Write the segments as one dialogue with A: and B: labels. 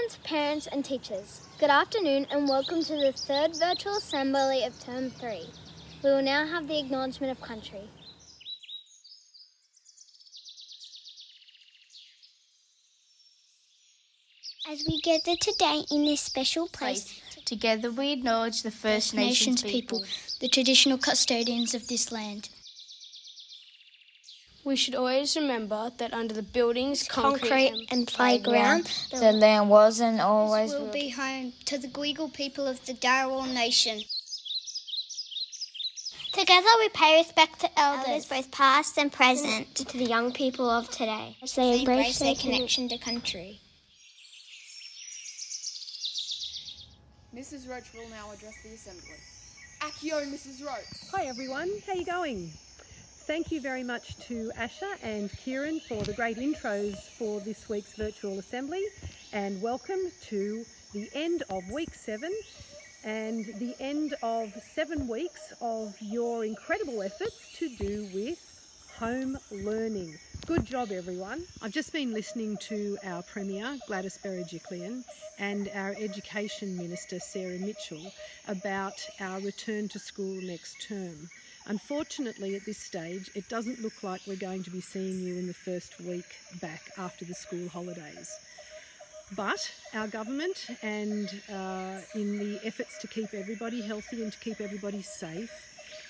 A: Students, parents and teachers, good afternoon and welcome to the third virtual assembly of Term 3. We will now have the acknowledgement of country.
B: As we gather today in this special place,
C: together we acknowledge the First Nations people,
B: the traditional custodians of this land.
D: We should always remember that under the buildings, concrete
B: and playground,
C: the land was and always
B: will be home to the Gweagal people of the Darawal Nation. Together we pay respect to elders, both past and present,
E: to the young people of today,
B: as they embrace their connection to country.
F: Mrs. Roach will now address the Assembly. Accio, Mrs. Roach.
G: Hi everyone, how are you going? Thank you very much to Asha and Kieran for the great intros for this week's virtual assembly, and welcome to the end of week 7 and the end of 7 weeks of your incredible efforts to do with home learning. Good job everyone. I've just been listening to our Premier Gladys Berejiklian and our Education Minister Sarah Mitchell about our return to school next term. Unfortunately, at this stage, it doesn't look like we're going to be seeing you in the first week back after the school holidays. But our government and in the efforts to keep everybody healthy and to keep everybody safe,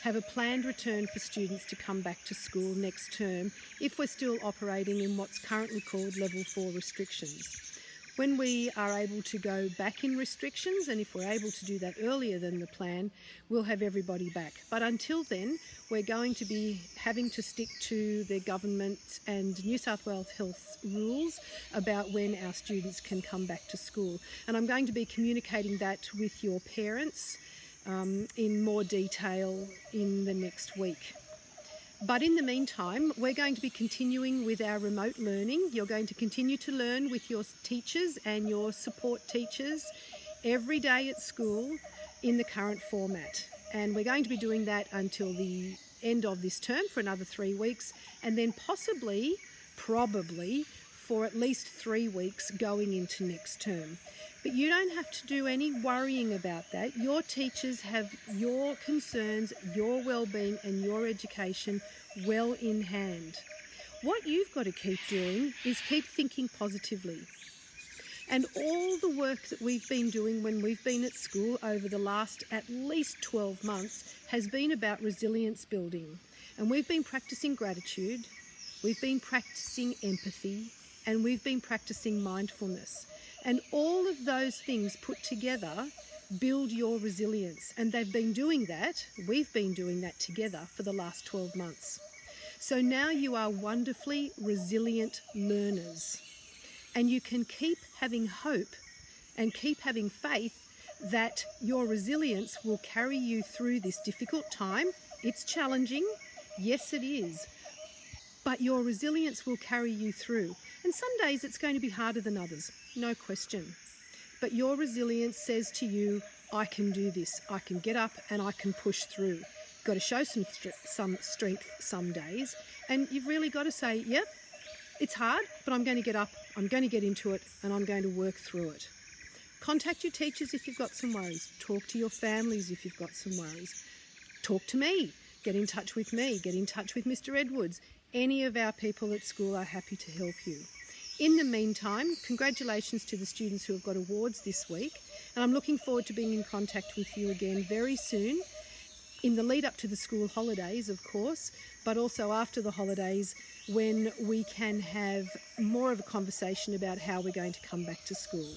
G: have a planned return for students to come back to school next term if we're still operating in what's currently called Level 4 restrictions. When we are able to go back in restrictions, and if we're able to do that earlier than the plan, we'll have everybody back. But until then, we're going to be having to stick to the government and New South Wales Health rules about when our students can come back to school. And I'm going to be communicating that with your parents in more detail in the next week. But in the meantime, we're going to be continuing with our remote learning. You're going to continue to learn with your teachers and your support teachers every day at school in the current format. And we're going to be doing that until the end of this term for another 3 weeks, and then probably for at least 3 weeks going into next term. But you don't have to do any worrying about that. Your teachers have your concerns, your well-being and your education well in hand. What you've got to keep doing is keep thinking positively. And all the work that we've been doing when we've been at school over the last at least 12 months has been about resilience building. And we've been practicing gratitude, we've been practicing empathy, and we've been practicing mindfulness. And all of those things put together build your resilience. And they've been doing that, we've been doing that together for the last 12 months. So now you are wonderfully resilient learners. And you can keep having hope and keep having faith that your resilience will carry you through this difficult time. It's challenging, yes it is. But your resilience will carry you through. And some days it's going to be harder than others, no question. But your resilience says to you, I can do this. I can get up and I can push through. You've got to show some strength some days. And you've really got to say, yep, it's hard, but I'm going to get up, I'm going to get into it, and I'm going to work through it. Contact your teachers if you've got some worries. Talk to your families if you've got some worries. Talk to me. Get in touch with me. Get in touch with Mr. Edwards. Any of our people at school are happy to help you. In the meantime, congratulations to the students who have got awards this week, and I'm looking forward to being in contact with you again very soon, in the lead up to the school holidays, of course, but also after the holidays when we can have more of a conversation about how we're going to come back to school.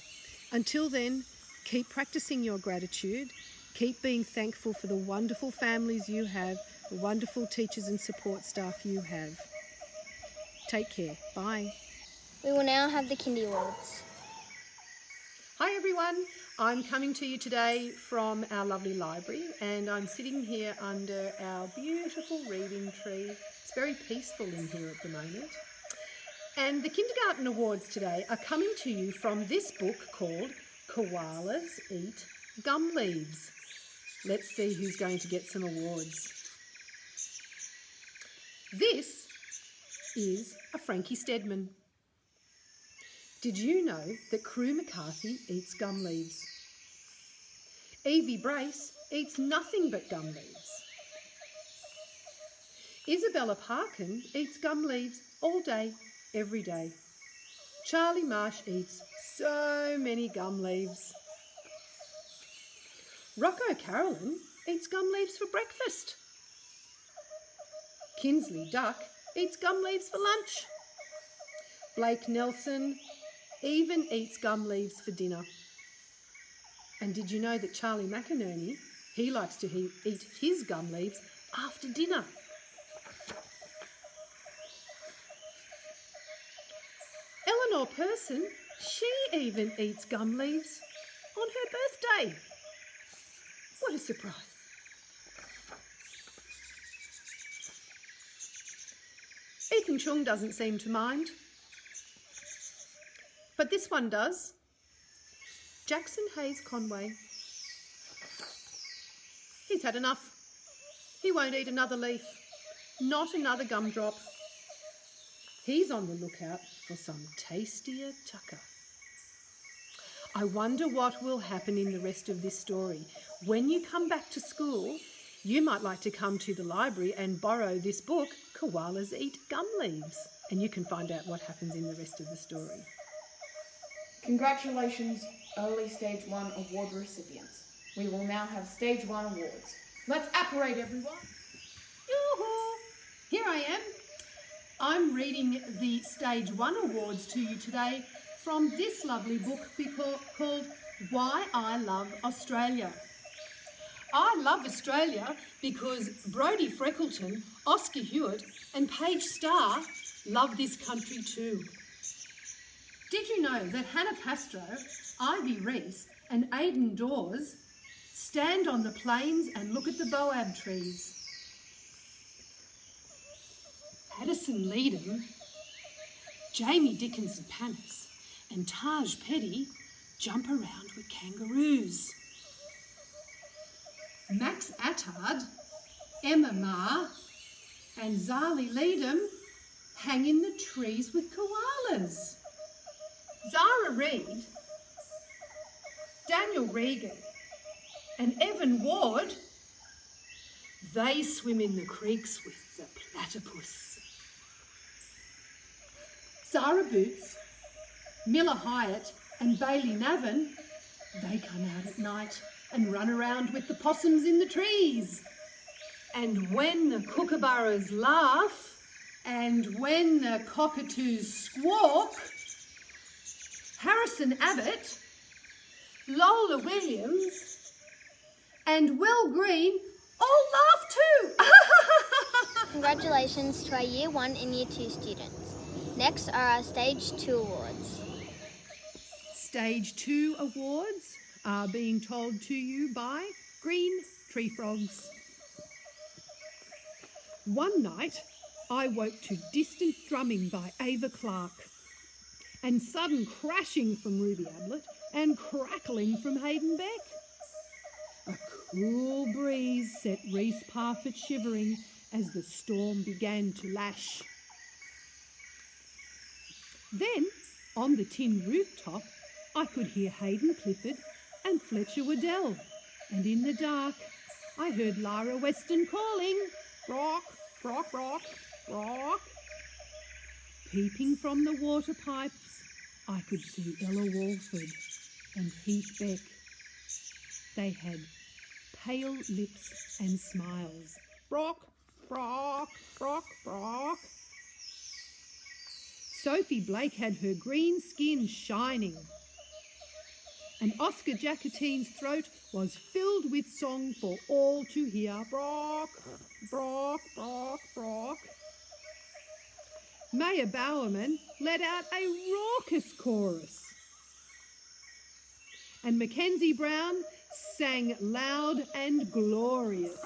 G: Until then, keep practicing your gratitude, keep being thankful for the wonderful families you have, the wonderful teachers and support staff you have. Take care. Bye.
A: We will now have the Kindy Awards.
G: Hi everyone, I'm coming to you today from our lovely library, and I'm sitting here under our beautiful reading tree. It's very peaceful in here at the moment. And the Kindergarten Awards today are coming to you from this book called Koalas Eat Gum Leaves. Let's see who's going to get some awards. This is a Frankie Steadman. Did you know that Crew McCarthy eats gum leaves? Evie Brace eats nothing but gum leaves. Isabella Parkin eats gum leaves all day, every day. Charlie Marsh eats so many gum leaves. Rocco Carolyn eats gum leaves for breakfast. Kinsley Duck eats gum leaves for lunch. Blake Nelson even eats gum leaves for dinner. And did you know that Charlie McInerney, he likes to eat his gum leaves after dinner? Eleanor Person, she even eats gum leaves on her birthday. What a surprise. Ethan Chung doesn't seem to mind. But this one does. Jackson Hayes Conway. He's had enough. He won't eat another leaf. Not another gumdrop. He's on the lookout for some tastier tucker. I wonder what will happen in the rest of this story. When you come back to school, you might like to come to the library and borrow this book, Koalas Eat Gum Leaves, and you can find out what happens in the rest of the story.
F: Congratulations, early Stage 1 award recipients. We will now have Stage 1 awards. Let's apparate, everyone.
G: Yoo-hoo! Here I am. I'm reading the Stage 1 awards to you today from this lovely book called Why I Love Australia. I love Australia because Brodie Freckleton, Oscar Hewitt and Paige Starr love this country too. Did you know that Hannah Pastro, Ivy Reese and Aidan Dawes stand on the plains and look at the boab trees? Addison Leedham, Jamie Dickinson Panis and Taj Petty jump around with kangaroos. Max Attard, Emma Maher and Zali Leedham hang in the trees with koalas. Zara Reid, Daniel Regan and Evan Ward, they swim in the creeks with the platypus. Zara Boots, Miller Hyatt and Bailey Navin, they come out at night and run around with the possums in the trees. And when the kookaburras laugh and when the cockatoos squawk, Harrison Abbott, Lola Williams and Will Green all laugh too.
A: Congratulations to our Year 1 and Year 2 students. Next are our Stage 2 awards.
G: Stage 2 awards are being told to you by Green Tree Frogs. One night, I woke to distant drumming by Ava Clark and sudden crashing from Ruby Ablett and crackling from Hayden Beck. A cool breeze set Reese Parfitt shivering as the storm began to lash. Then, on the tin rooftop, I could hear Hayden Clifford and Fletcher Waddell, and in the dark, I heard Lara Weston calling, "Rock, rock, rock, rock." Peeping from the water pipes, I could see Ella Walford and Heath Beck. They had pale lips and smiles. Rock, rock, rock, rock. Sophie Blake had her green skin shining, and Oscar Jacquetine's throat was filled with song for all to hear. Brock, brock, brock, brock. Maya Bowerman let out a raucous chorus, and Mackenzie Brown sang loud and glorious.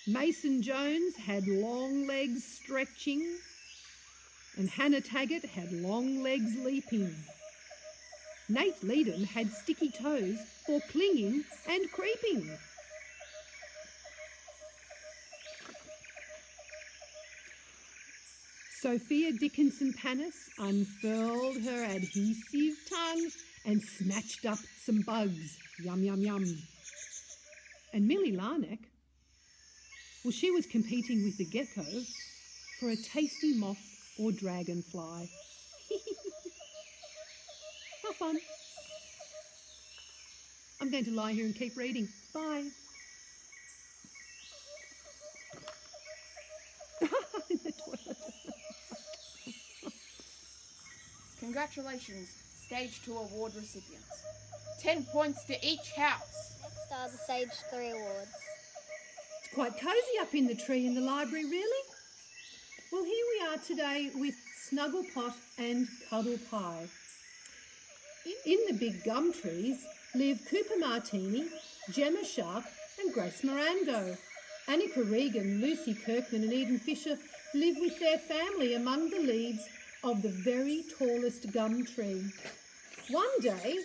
G: Mason Jones had long legs stretching, and Hannah Taggart had long legs leaping. Nate Leedham had sticky toes for clinging and creeping. Sophia Dickinson Panis unfurled her adhesive tongue and snatched up some bugs. Yum, yum, yum. And Millie Larnack, well, she was competing with the gecko for a tasty moth or dragonfly. How fun. I'm going to lie here and keep reading. Bye. In the toilet.
F: Congratulations, Stage 2 award recipients. 10 points to each house.
A: Next are the Stage 3 awards.
G: It's quite cosy up in the tree in the library, really. Well, here we are today with Snugglepot and Cuddle Pie. In the big gum trees live Cooper Martini, Gemma Sharp and Grace Mirando. Annika Regan, Lucy Kirkman and Eden Fisher live with their family among the leaves of the very tallest gum tree. One day,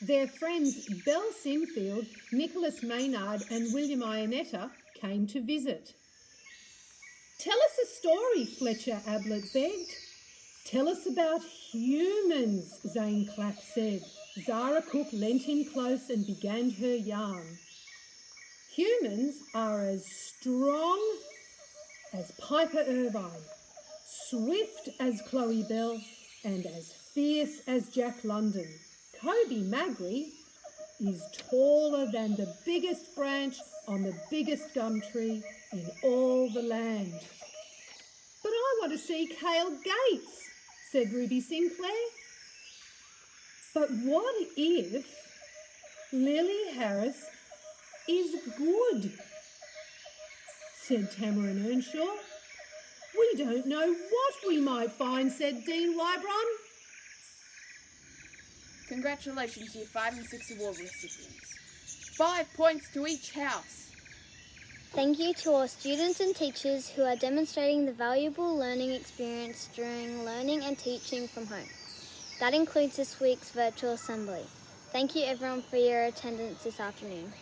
G: their friends Belle Sinfield, Nicholas Maynard and William Ionetta came to visit. "Tell us a story," Fletcher Ablett begged. "Tell us about humans," Zane Clapp said. Zara Cook leant in close and began her yarn. "Humans are as strong as Piper Irvine, swift as Chloe Bell, and as fierce as Jack London. Kobe Magri is taller than the biggest branch on the biggest gum tree in all the land." "But I want to see Cale Gates," said Ruby Sinclair. "But what if Lily Harris is good?" said Tamarin Earnshaw. "We don't know what we might find," said Dean Wybron.
F: Congratulations, Year 5 and 6 award recipients. 5 points to each house.
A: Thank you to all students and teachers who are demonstrating the valuable learning experience during learning and teaching from home. That includes this week's virtual assembly. Thank you everyone for your attendance this afternoon.